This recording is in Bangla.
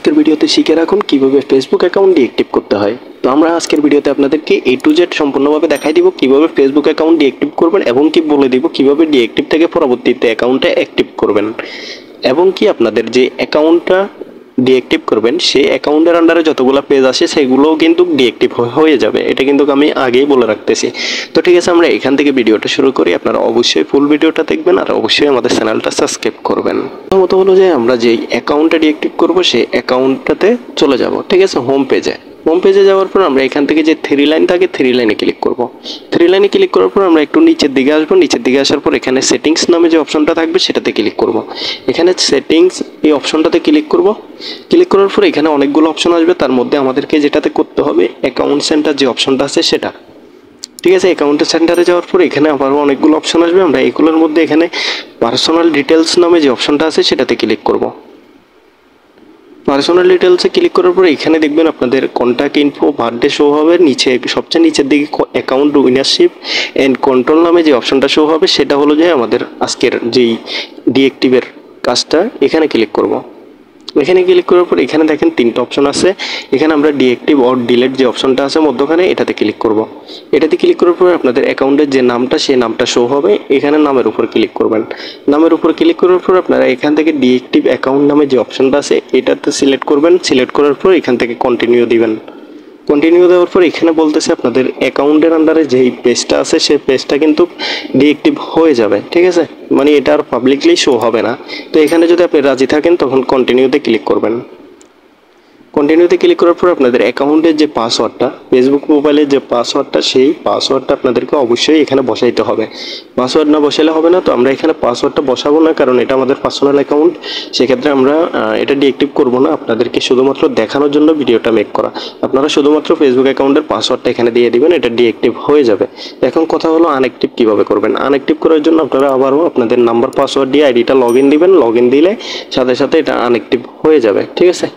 আজকের ভিডিওতে শিখে রাখুন কিভাবে ফেসবুক অ্যাকাউন্ট ডিএক্টিভ করতে হয়। তো আমরা আজকের ভিডিওতে আপনাদেরকে A to Z সম্পূর্ণভাবে দেখাই দিব কিভাবে ফেসবুক অ্যাকাউন্ট ডিএক্টিভ করবেন এবং কি বলে দিব কিভাবে ডিএক্টিভ থেকে পরবর্তীতে অ্যাকাউন্টটা অ্যাক্টিভ করবেন এবং কি আপনাদের যে অ্যাকাউন্টটা ডিএক্টিভ করবেন সেই অ্যাকাউন্টের আন্ডারে যতগুলো পেজ আসে সেগুলোও কিন্তু ডিএক্টিভ হয়ে যাবে। এটা কিন্তু আমি আগেই বলে রাখতেছি। তো ঠিক আছে, আমরা এখান থেকে ভিডিওটা শুরু করি। আপনারা অবশ্যই ফুল ভিডিওটা দেখবেন আর অবশ্যই আমাদের চ্যানেলটা সাবস্ক্রাইব করবেন। প্রথমত হলো যে আমরা যেই অ্যাকাউন্টটা ডিএক্টিভ করব সেই অ্যাকাউন্টটাতে চলে যাব। ঠিক আছে, হোম পেজে যাওয়ার পর আমরা এখান থেকে যে থ্রি লাইন থাকে থ্রি লাইনে ক্লিক করব। থ্রি লাইনে ক্লিক করার পর আমরা একটু নিচের দিকে আসবো। নিচের দিকে আসার পর এখানে সেটিংস নামে যে অপশনটা থাকবে সেটাতে ক্লিক করব। এখানে সেটিংস এই অপশনটাতে ক্লিক করব। ক্লিক করার পর এখানে অনেকগুলো অপশন আসবে, তার মধ্যে আমাদেরকে যেটাতে করতে হবে অ্যাকাউন্ট সেন্টার যে অপশনটা আছে সেটা। ঠিক আছে, অ্যাকাউন্ট সেন্টারে যাওয়ার পর এখানে আবারও অনেকগুলো অপশন আসবে। আমরা এগুলোর মধ্যে এখানে পার্সোনাল ডিটেলস নামে যে অপশনটা আছে সেটাতে ক্লিক করব। পার্সোনাল ডিটেলসে ক্লিক করার পর এখানে দেখবেন আপনাদের কন্ট্যাক্ট ইনফো বার্থডে শো হবে। নিচে সবচেয়ে নিচের দিকে অ্যাকাউন্ট উইনারশিপ অ্যান্ড কন্ট্রোল নামে যে অপশনটা শো হবে সেটা হলো যে আমাদের আজকের যেই ডিএক্টিভের কাজটা। এখানে ক্লিক করব। এখানে ক্লিক করার পর এখানে দেখেন তিনটা অপশন আছে। এখানে আমরা ডিএক্টিভ অর ডিলেট যে অপশনটা আছে মধ্যখানে এটাতে ক্লিক করব। এটাতে ক্লিক করার পর আপনাদের অ্যাকাউন্টের যে নামটা সেই নামটা শো হবে। এখানে নামের উপর ক্লিক করবেন। নামের উপর ক্লিক করার পর আপনারা এখান থেকে ডিএক্টিভ অ্যাকাউন্ট নামে যে অপশনটা আছে এটাতে সিলেক্ট করবেন। সিলেক্ট করার পর এখান থেকে কন্টিনিউ দিবেন। কন্টিনিউ দেওয়ার পর এখানে বলতেছে আপনাদের অ্যাকাউন্টের আন্ডারে যেই পেজটা আছে সেই পেজটা কিন্তু ডিএক্টিভ হয়ে যাবে। ঠিক আছে, মানে এটা আর পাবলিকলি শো হবে না। তো এখানে যদি আপনি রাজি থাকেন তখন কন্টিনিউতে ক্লিক করবেন। কন্টিনিউতে ক্লিক করার পর আপনাদের অ্যাকাউন্টের যে পাসওয়ার্ডটা, ফেসবুক মোবাইলের যে পাসওয়ার্ডটা সেই পাসওয়ার্ডটা আপনাদেরকে অবশ্যই এখানে বসাইতে হবে। পাসওয়ার্ড না বসালে হবে না। তো আমরা এখানে পাসওয়ার্ডটা বসাবো না, কারণ এটা আমাদের পার্সোনাল অ্যাকাউন্ট। সেক্ষেত্রে আমরা এটা ডিএক্টিভ করবো না। আপনাদেরকে শুধুমাত্র দেখানোর জন্য ভিডিওটা মেক করা। আপনারা শুধুমাত্র ফেসবুক অ্যাকাউন্টের পাসওয়ার্ডটা এখানে দিয়ে দিবেন, এটা ডিএক্টিভ হয়ে যাবে। এখন কথা হলো আনঅ্যাক্টিভ কীভাবে করবেন। আনঅ্যাক্টিভ করার জন্য আপনারা আবারও আপনাদের নাম্বার পাসওয়ার্ড দিয়ে আইডিটা লগ ইন দিবেন। লগ ইন দিলে সাথে সাথে এটা আনঅ্যাক্টিভ হয়ে যাবে। ঠিক আছে।